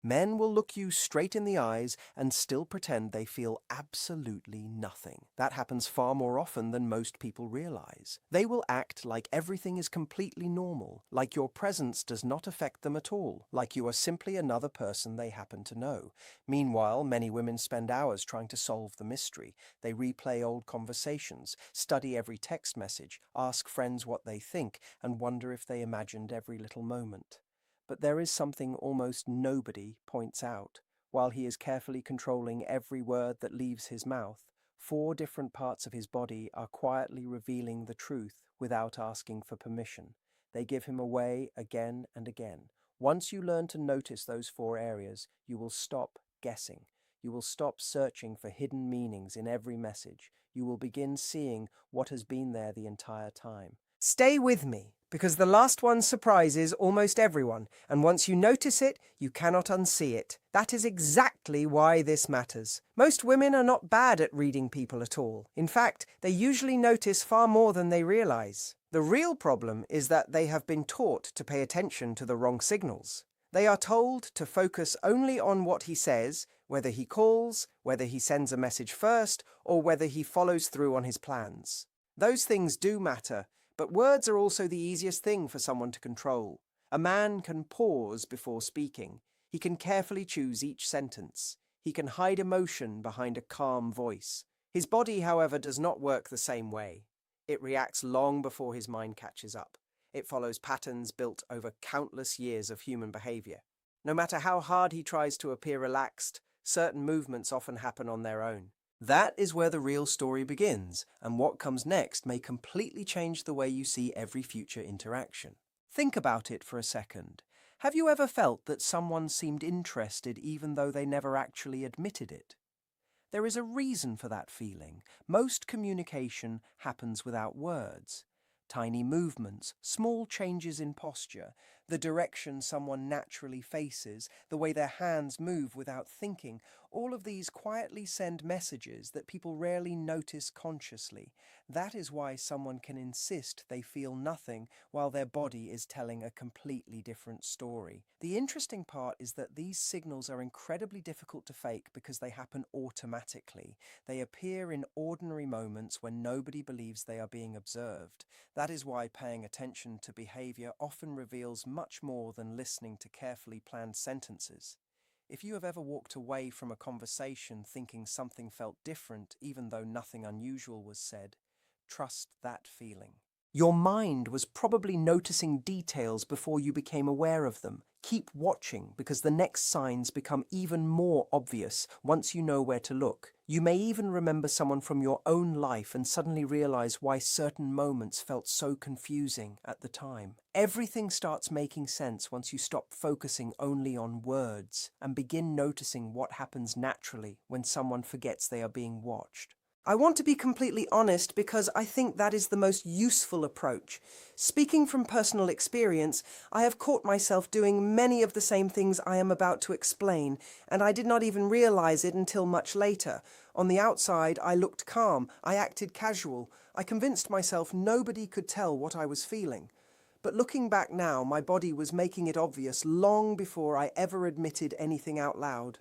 Men will look you straight in the eyes and still pretend they feel absolutely nothing. That happens far more often than most people realize. They will act like everything is completely normal, like your presence does not affect them at all, like you are simply another person they happen to know. Meanwhile, many women spend hours trying to solve the mystery. They replay old conversations, study every text message, ask friends what they think, and wonder if they imagined every little moment. But there is something almost nobody points out. While he is carefully controlling every word that leaves his mouth, 4 different parts of his body are quietly revealing the truth without asking for permission. They give him away again and again. Once you learn to notice those 4 areas, you will stop guessing. You will stop searching for hidden meanings in every message. You will begin seeing what has been there the entire time. Stay with me, because the last one surprises almost everyone, and once you notice it, you cannot unsee it. That is exactly why this matters. Most women are not bad at reading people at all. In fact, they usually notice far more than they realize. The real problem is that they have been taught to pay attention to the wrong signals. They are told to focus only on what he says, whether he calls, whether he sends a message first, or whether he follows through on his plans. Those things do matter, but words are also the easiest thing for someone to control. A man can pause before speaking. He can carefully choose each sentence. He can hide emotion behind a calm voice. His body, however, does not work the same way. It reacts long before his mind catches up. It follows patterns built over countless years of human behavior. No matter how hard he tries to appear relaxed, certain movements often happen on their own. That is where the real story begins, and what comes next may completely change the way you see every future interaction. Think about it for a second. Have you ever felt that someone seemed interested even though they never actually admitted it? There is a reason for that feeling. Most communication happens without words. Tiny movements, small changes in posture, the direction someone naturally faces, the way their hands move without thinking, all of these quietly send messages that people rarely notice consciously. That is why someone can insist they feel nothing while their body is telling a completely different story. The interesting part is that these signals are incredibly difficult to fake because they happen automatically. They appear in ordinary moments when nobody believes they are being observed. That is why paying attention to behavior often reveals much more than listening to carefully planned sentences. If you have ever walked away from a conversation thinking something felt different, even though nothing unusual was said, trust that feeling. Your mind was probably noticing details before you became aware of them. Keep watching, because the next signs become even more obvious once you know where to look. You may even remember someone from your own life and suddenly realize why certain moments felt so confusing at the time. Everything starts making sense once you stop focusing only on words and begin noticing what happens naturally when someone forgets they are being watched. I want to be completely honest because I think that is the most useful approach. Speaking from personal experience, I have caught myself doing many of the same things I am about to explain, and I did not even realize it until much later. On the outside, I looked calm, I acted casual, I convinced myself nobody could tell what I was feeling. But looking back now, my body was making it obvious long before I ever admitted anything out loud.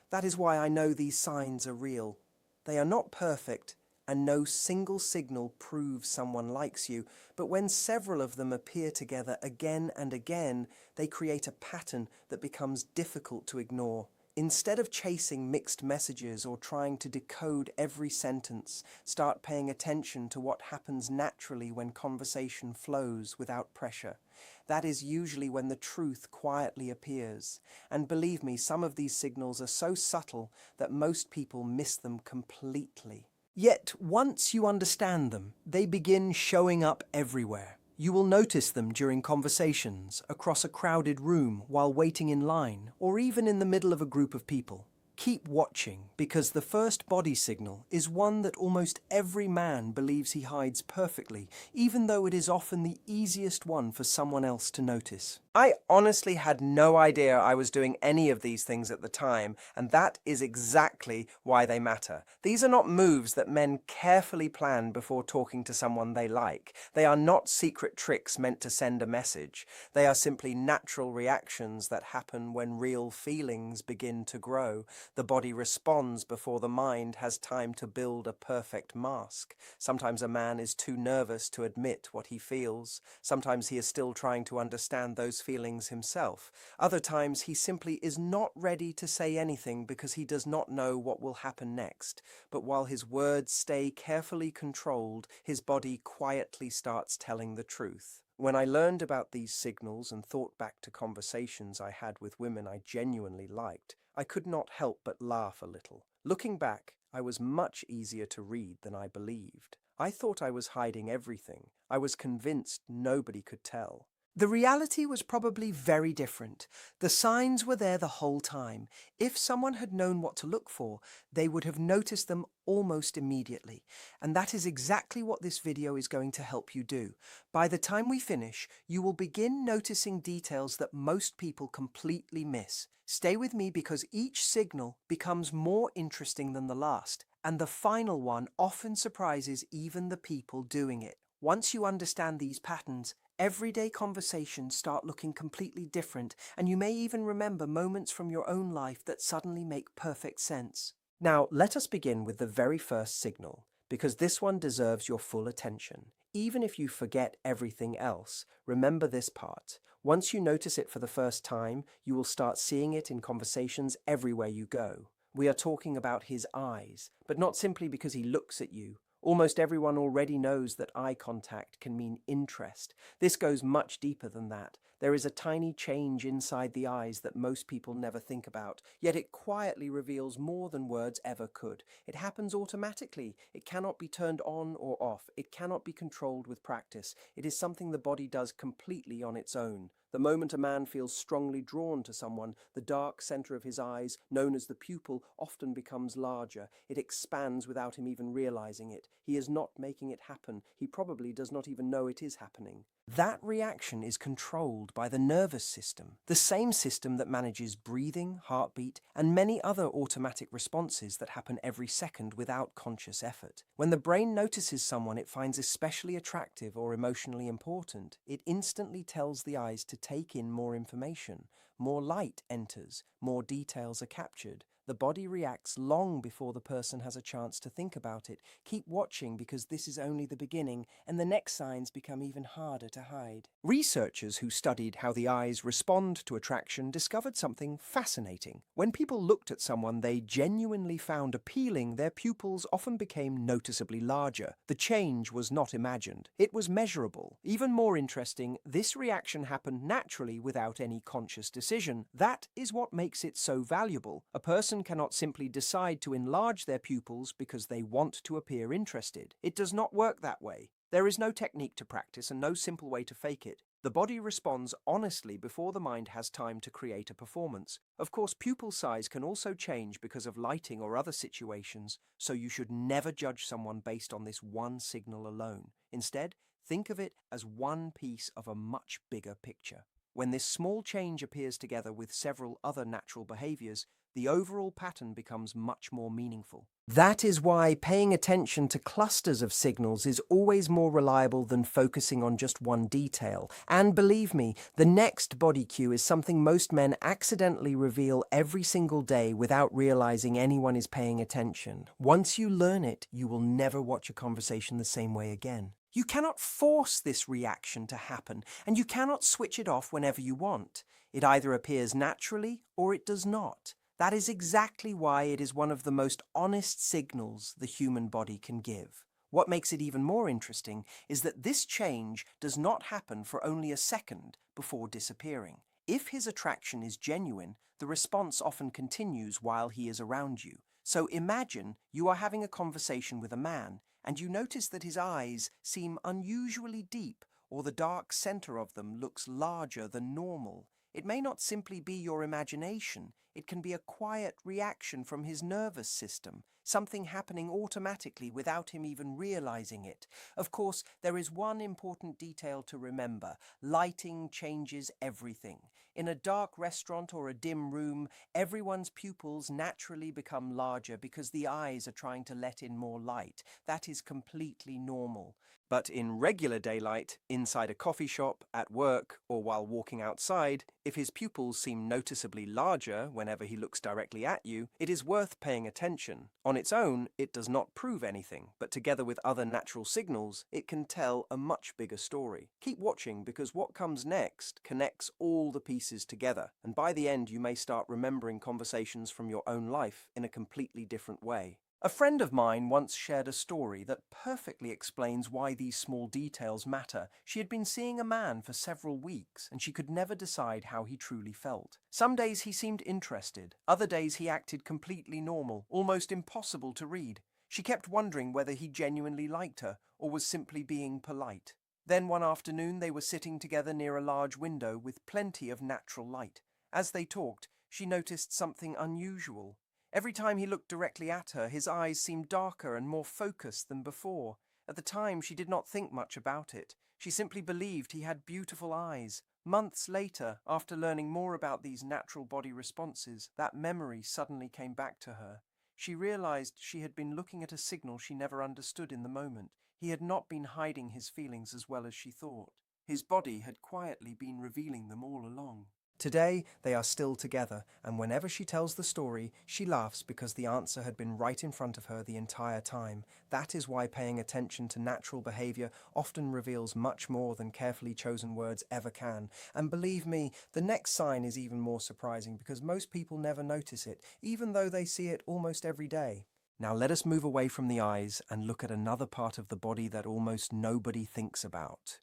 That is why I know these signs are real. They are not perfect, and no single signal proves someone likes you, but when several of them appear together again and again, they create a pattern that becomes difficult to ignore. Instead of chasing mixed messages or trying to decode every sentence, start paying attention to what happens naturally when conversation flows without pressure. That is usually when the truth quietly appears. And believe me, some of these signals are so subtle that most people miss them completely. Yet, once you understand them, they begin showing up everywhere. You will notice them during conversations, across a crowded room, while waiting in line, or even in the middle of a group of people. Keep watching, because the first body signal is one that almost every man believes he hides perfectly, even though it is often the easiest one for someone else to notice. I honestly had no idea I was doing any of these things at the time, and that is exactly why they matter. These are not moves that men carefully plan before talking to someone they like. They are not secret tricks meant to send a message. They are simply natural reactions that happen when real feelings begin to grow. The body responds before the mind has time to build a perfect mask. Sometimes a man is too nervous to admit what he feels. Sometimes he is still trying to understand those feelings himself. Other times he simply is not ready to say anything because he does not know what will happen next. But while his words stay carefully controlled, his body quietly starts telling the truth. When I learned about these signals and thought back to conversations I had with women I genuinely liked, I could not help but laugh a little. Looking back, I was much easier to read than I believed. I thought I was hiding everything. I was convinced nobody could tell. The reality was probably very different. The signs were there the whole time. If someone had known what to look for, they would have noticed them almost immediately. And that is exactly what this video is going to help you do. By the time we finish, you will begin noticing details that most people completely miss. Stay with me because each signal becomes more interesting than the last, and the final one often surprises even the people doing it. Once you understand these patterns, everyday conversations start looking completely different, and you may even remember moments from your own life that suddenly make perfect sense. Now, let us begin with the very first signal, because this one deserves your full attention. Even if you forget everything else, remember this part. Once you notice it for the first time, you will start seeing it in conversations everywhere you go. We are talking about his eyes, but not simply because he looks at you. Almost everyone already knows that eye contact can mean interest. This goes much deeper than that. There is a tiny change inside the eyes that most people never think about, yet it quietly reveals more than words ever could. It happens automatically. It cannot be turned on or off. It cannot be controlled with practice. It is something the body does completely on its own. The moment a man feels strongly drawn to someone, the dark center of his eyes, known as the pupil, often becomes larger. It expands without him even realizing it. He is not making it happen. He probably does not even know it is happening. That reaction is controlled by the nervous system, the same system that manages breathing, heartbeat, and many other automatic responses that happen every second without conscious effort. When the brain notices someone it finds especially attractive or emotionally important, it instantly tells the eyes to take in more information. More light enters, more details are captured. The body reacts long before the person has a chance to think about it. Keep watching because this is only the beginning, and the next signs become even harder to hide. Researchers who studied how the eyes respond to attraction discovered something fascinating. When people looked at someone they genuinely found appealing, their pupils often became noticeably larger. The change was not imagined. It was measurable. Even more interesting, this reaction happened naturally without any conscious decision. That is what makes it so valuable. A person cannot simply decide to enlarge their pupils because they want to appear interested. It does not work that way. There is no technique to practice and no simple way to fake it. The body responds honestly before the mind has time to create a performance. Of course, pupil size can also change because of lighting or other situations, so you should never judge someone based on this one signal alone. Instead, think of it as one piece of a much bigger picture. When this small change appears together with several other natural behaviors, the overall pattern becomes much more meaningful. That is why paying attention to clusters of signals is always more reliable than focusing on just one detail. And believe me, the next body cue is something most men accidentally reveal every single day without realizing anyone is paying attention. Once you learn it, you will never watch a conversation the same way again. You cannot force this reaction to happen, and you cannot switch it off whenever you want. It either appears naturally or it does not. That is exactly why it is one of the most honest signals the human body can give. What makes it even more interesting is that this change does not happen for only a second before disappearing. If his attraction is genuine, the response often continues while he is around you. So imagine you are having a conversation with a man, and you notice that his eyes seem unusually deep, or the dark center of them looks larger than normal. It may not simply be your imagination. It can be a quiet reaction from his nervous system, something happening automatically without him even realizing it. Of course, there is one important detail to remember. Lighting changes everything. In a dark restaurant or a dim room, everyone's pupils naturally become larger because the eyes are trying to let in more light. That is completely normal. But in regular daylight, inside a coffee shop, at work, or while walking outside, if his pupils seem noticeably larger whenever he looks directly at you, it is worth paying attention. On its own, it does not prove anything, but together with other natural signals, it can tell a much bigger story. Keep watching because what comes next connects all the pieces together, and by the end you may start remembering conversations from your own life in a completely different way. A friend of mine once shared a story that perfectly explains why these small details matter. She had been seeing a man for several weeks, and she could never decide how he truly felt. Some days he seemed interested, other days he acted completely normal, almost impossible to read. She kept wondering whether he genuinely liked her, or was simply being polite. Then one afternoon they were sitting together near a large window with plenty of natural light. As they talked, she noticed something unusual. Every time he looked directly at her, his eyes seemed darker and more focused than before. At the time, she did not think much about it. She simply believed he had beautiful eyes. Months later, after learning more about these natural body responses, that memory suddenly came back to her. She realized she had been looking at a signal she never understood in the moment. He had not been hiding his feelings as well as she thought. His body had quietly been revealing them all along. Today, they are still together, and whenever she tells the story, she laughs because the answer had been right in front of her the entire time. That is why paying attention to natural behavior often reveals much more than carefully chosen words ever can. And believe me, the next sign is even more surprising because most people never notice it, even though they see it almost every day. Now let us move away from the eyes and look at another part of the body that almost nobody thinks about.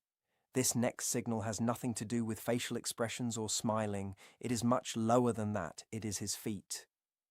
This next signal has nothing to do with facial expressions or smiling. It is much lower than that. It is his feet.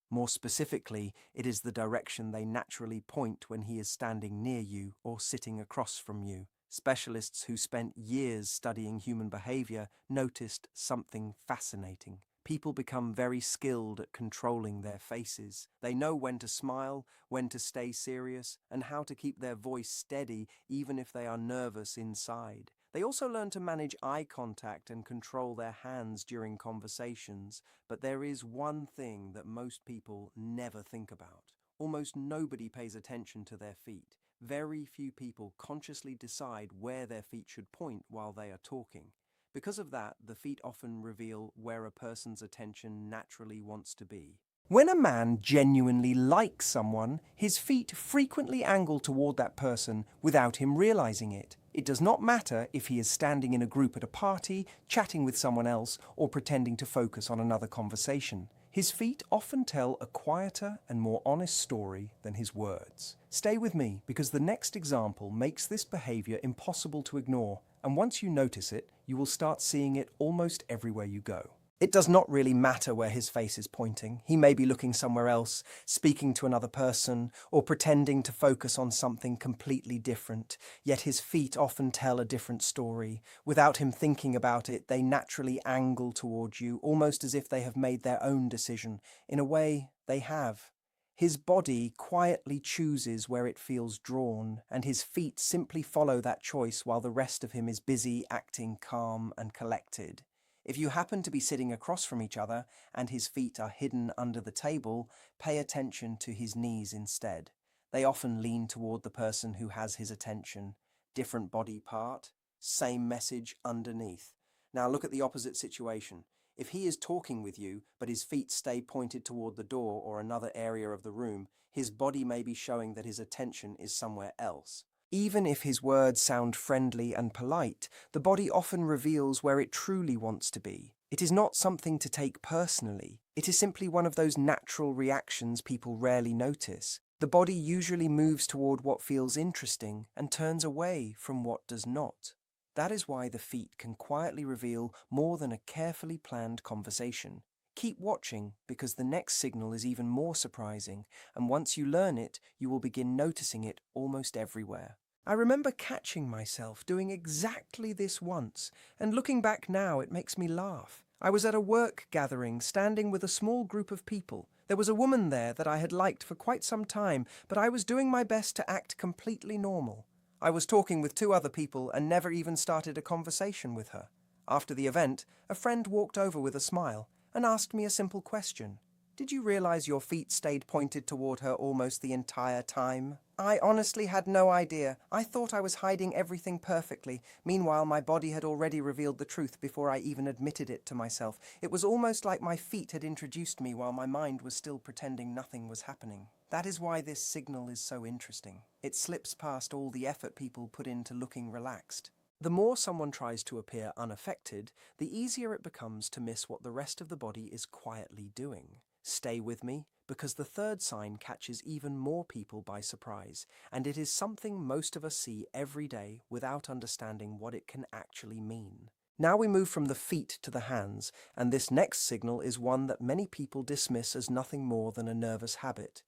More specifically, it is the direction they naturally point when he is standing near you or sitting across from you. Specialists who spent years studying human behavior noticed something fascinating. People become very skilled at controlling their faces. They know when to smile, when to stay serious, and how to keep their voice steady even if they are nervous inside. They also learn to manage eye contact and control their hands during conversations. But there is one thing that most people never think about. Almost nobody pays attention to their feet. Very few people consciously decide where their feet should point while they are talking. Because of that, the feet often reveal where a person's attention naturally wants to be. When a man genuinely likes someone, his feet frequently angle toward that person without him realizing it. It does not matter if he is standing in a group at a party, chatting with someone else, or pretending to focus on another conversation. His feet often tell a quieter and more honest story than his words. Stay with me because the next example makes this behavior impossible to ignore, and once you notice it, you will start seeing it almost everywhere you go. It does not really matter where his face is pointing. He may be looking somewhere else, speaking to another person, or pretending to focus on something completely different, yet his feet often tell a different story. Without him thinking about it, they naturally angle toward you, almost as if they have made their own decision. In a way, they have. His body quietly chooses where it feels drawn, and his feet simply follow that choice while the rest of him is busy acting calm and collected. If you happen to be sitting across from each other and his feet are hidden under the table, pay attention to his knees instead. They often lean toward the person who has his attention. Different body part, same message underneath. Now look at the opposite situation. If he is talking with you, but his feet stay pointed toward the door or another area of the room, his body may be showing that his attention is somewhere else. Even if his words sound friendly and polite, the body often reveals where it truly wants to be. It is not something to take personally. It is simply one of those natural reactions people rarely notice. The body usually moves toward what feels interesting and turns away from what does not. That is why the feet can quietly reveal more than a carefully planned conversation. Keep watching because the next signal is even more surprising, and once you learn it, you will begin noticing it almost everywhere. I remember catching myself doing exactly this once, and looking back now, it makes me laugh. I was at a work gathering, standing with a small group of people. There was a woman there that I had liked for quite some time, but I was doing my best to act completely normal. I was talking with two other people and never even started a conversation with her. After the event, a friend walked over with a smile and asked me a simple question. Did you realize your feet stayed pointed toward her almost the entire time? I honestly had no idea. I thought I was hiding everything perfectly. Meanwhile, my body had already revealed the truth before I even admitted it to myself. It was almost like my feet had introduced me while my mind was still pretending nothing was happening. That is why this signal is so interesting. It slips past all the effort people put into looking relaxed. The more someone tries to appear unaffected, the easier it becomes to miss what the rest of the body is quietly doing. Stay with me, because the third sign catches even more people by surprise, and it is something most of us see every day without understanding what it can actually mean. Now we move from the feet to the hands, and this next signal is one that many people dismiss as nothing more than a nervous habit.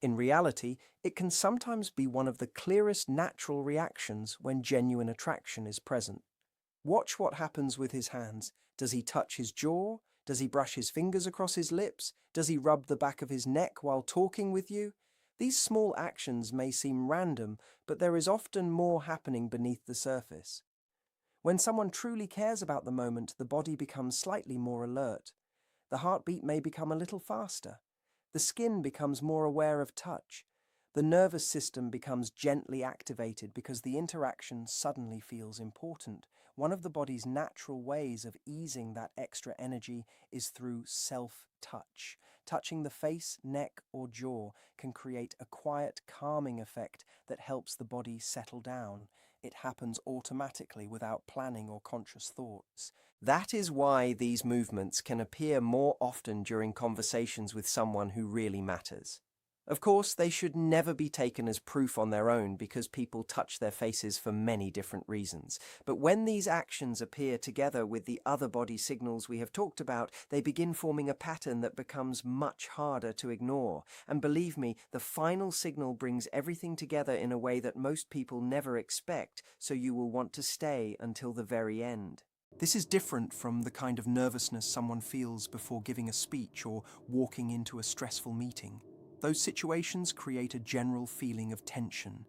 In reality, it can sometimes be one of the clearest natural reactions when genuine attraction is present. Watch what happens with his hands. Does he touch his jaw? Does he brush his fingers across his lips? Does he rub the back of his neck while talking with you? These small actions may seem random, but there is often more happening beneath the surface. When someone truly cares about the moment, the body becomes slightly more alert. The heartbeat may become a little faster. The skin becomes more aware of touch. The nervous system becomes gently activated because the interaction suddenly feels important. One of the body's natural ways of easing that extra energy is through self-touch. Touching the face, neck, or jaw can create a quiet, calming effect that helps the body settle down. It happens automatically without planning or conscious thoughts. That is why these movements can appear more often during conversations with someone who really matters. Of course, they should never be taken as proof on their own because people touch their faces for many different reasons. But when these actions appear together with the other body signals we have talked about, they begin forming a pattern that becomes much harder to ignore. And believe me, the final signal brings everything together in a way that most people never expect, so you will want to stay until the very end. This is different from the kind of nervousness someone feels before giving a speech or walking into a stressful meeting. Those situations create a general feeling of tension.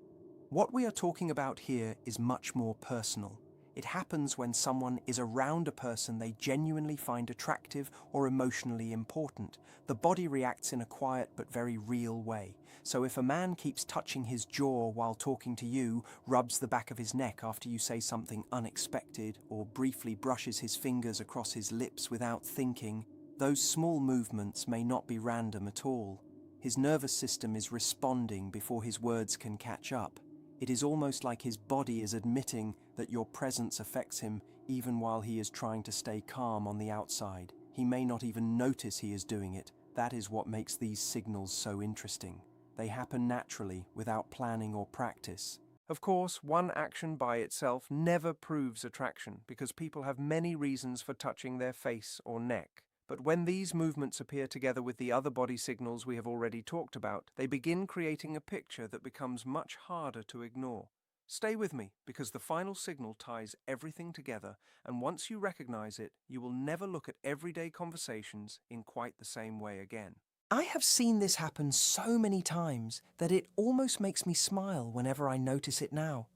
What we are talking about here is much more personal. It happens when someone is around a person they genuinely find attractive or emotionally important. The body reacts in a quiet but very real way. So if a man keeps touching his jaw while talking to you, rubs the back of his neck after you say something unexpected, or briefly brushes his fingers across his lips without thinking, those small movements may not be random at all. His nervous system is responding before his words can catch up. It is almost like his body is admitting that your presence affects him even while he is trying to stay calm on the outside. He may not even notice he is doing it. That is what makes these signals so interesting. They happen naturally, without planning or practice. Of course, one action by itself never proves attraction because people have many reasons for touching their face or neck. But when these movements appear together with the other body signals we have already talked about, they begin creating a picture that becomes much harder to ignore. Stay with me, because the final signal ties everything together, and once you recognize it, you will never look at everyday conversations in quite the same way again. I have seen this happen so many times that it almost makes me smile whenever I notice it now.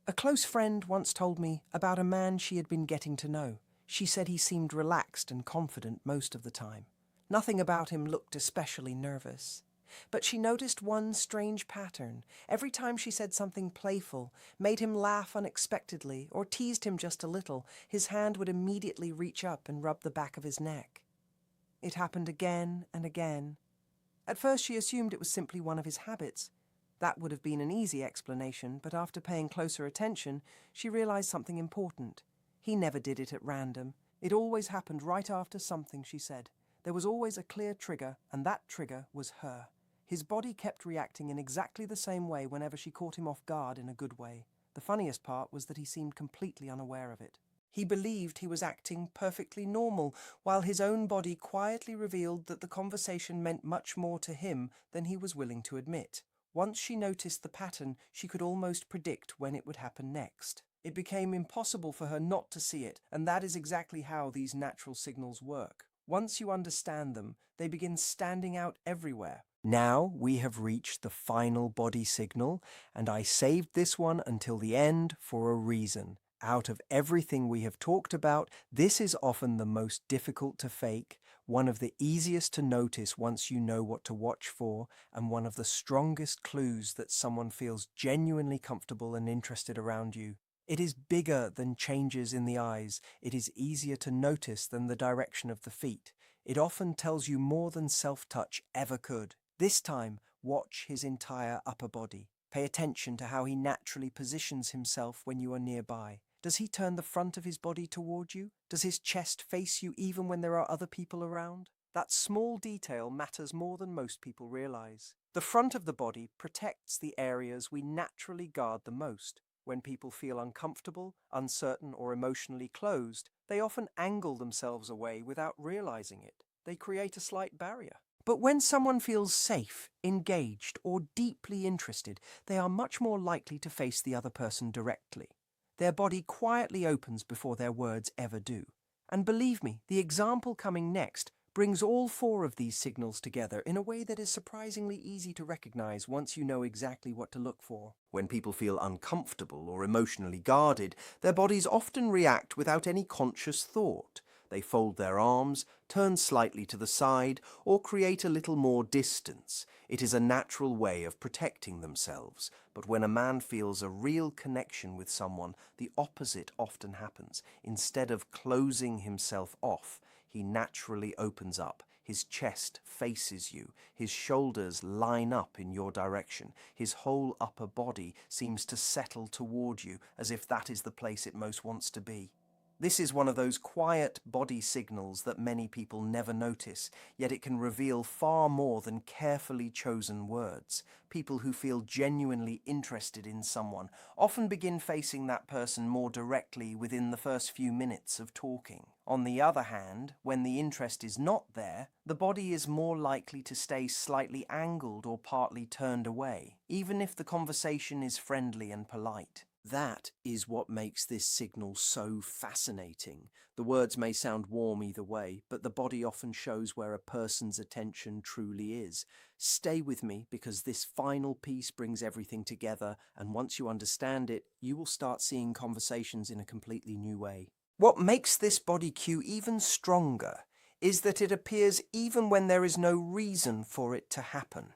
A close friend once told me about a man she had been getting to know. She said he seemed relaxed and confident most of the time. Nothing about him looked especially nervous. But she noticed one strange pattern. Every time she said something playful, made him laugh unexpectedly, or teased him just a little, his hand would immediately reach up and rub the back of his neck. It happened again and again. At first she assumed it was simply one of his habits. That would have been an easy explanation, but after paying closer attention, she realized something important. He never did it at random. It always happened right after something she said. There was always a clear trigger, and that trigger was her. His body kept reacting in exactly the same way whenever she caught him off guard in a good way. The funniest part was that he seemed completely unaware of it. He believed he was acting perfectly normal, while his own body quietly revealed that the conversation meant much more to him than he was willing to admit. Once she noticed the pattern, she could almost predict when it would happen next. It became impossible for her not to see it, and that is exactly how these natural signals work. Once you understand them, they begin standing out everywhere. Now we have reached the final body signal, and I saved this one until the end for a reason. Out of everything we have talked about, this is often the most difficult to fake, one of the easiest to notice once you know what to watch for, and one of the strongest clues that someone feels genuinely comfortable and interested around you. It is bigger than changes in the eyes. It is easier to notice than the direction of the feet. It often tells you more than self-touch ever could. This time, watch his entire upper body. Pay attention to how he naturally positions himself when you are nearby. Does he turn the front of his body toward you? Does his chest face you even when there are other people around? That small detail matters more than most people realize. The front of the body protects the areas we naturally guard the most. When people feel uncomfortable, uncertain, or emotionally closed, they often angle themselves away without realizing it. They create a slight barrier. But when someone feels safe, engaged, or deeply interested, they are much more likely to face the other person directly. Their body quietly opens before their words ever do. And believe me, the example coming next brings all four of these signals together in a way that is surprisingly easy to recognize once you know exactly what to look for. When people feel uncomfortable or emotionally guarded, their bodies often react without any conscious thought. They fold their arms, turn slightly to the side, or create a little more distance. It is a natural way of protecting themselves. But when a man feels a real connection with someone, the opposite often happens. Instead of closing himself off, he naturally opens up. His chest faces you. His shoulders line up in your direction. His whole upper body seems to settle toward you, as if that is the place it most wants to be. This is one of those quiet body signals that many people never notice, yet it can reveal far more than carefully chosen words. People who feel genuinely interested in someone often begin facing that person more directly within the first few minutes of talking. On the other hand, when the interest is not there, the body is more likely to stay slightly angled or partly turned away, even if the conversation is friendly and polite. That is what makes this signal so fascinating. The words may sound warm either way, but the body often shows where a person's attention truly is. Stay with me because this final piece brings everything together, and once you understand it, you will start seeing conversations in a completely new way. What makes this body cue even stronger is that it appears even when there is no reason for it to happen.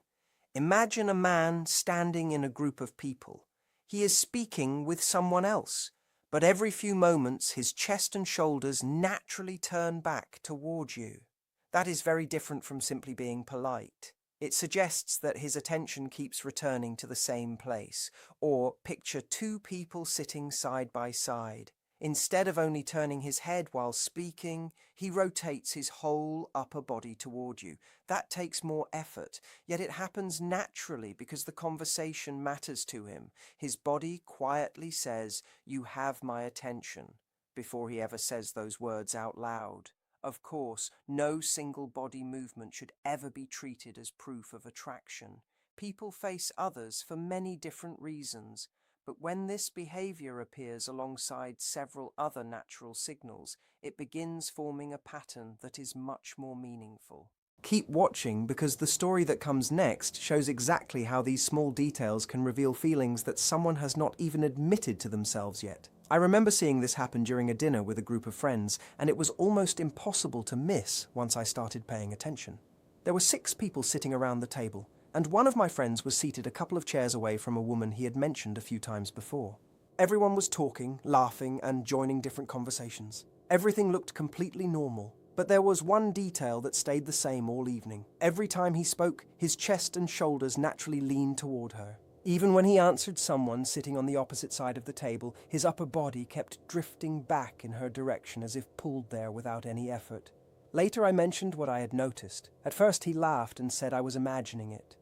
Imagine a man standing in a group of people. He is speaking with someone else, but every few moments his chest and shoulders naturally turn back toward you. That is very different from simply being polite. It suggests that his attention keeps returning to the same place, or picture two people sitting side by side. Instead of only turning his head while speaking, he rotates his whole upper body toward you. That takes more effort, yet it happens naturally because the conversation matters to him. His body quietly says, "You have my attention," before he ever says those words out loud. Of course, no single body movement should ever be treated as proof of attraction. People face others for many different reasons. But when this behavior appears alongside several other natural signals, it begins forming a pattern that is much more meaningful. Keep watching because the story that comes next shows exactly how these small details can reveal feelings that someone has not even admitted to themselves yet. I remember seeing this happen during a dinner with a group of friends, and it was almost impossible to miss once I started paying attention. There were 6 people sitting around the table, and one of my friends was seated a couple of chairs away from a woman he had mentioned a few times before. Everyone was talking, laughing, and joining different conversations. Everything looked completely normal, but there was one detail that stayed the same all evening. Every time he spoke, his chest and shoulders naturally leaned toward her. Even when he answered someone sitting on the opposite side of the table, his upper body kept drifting back in her direction as if pulled there without any effort. Later I mentioned what I had noticed. At first he laughed and said I was imagining it.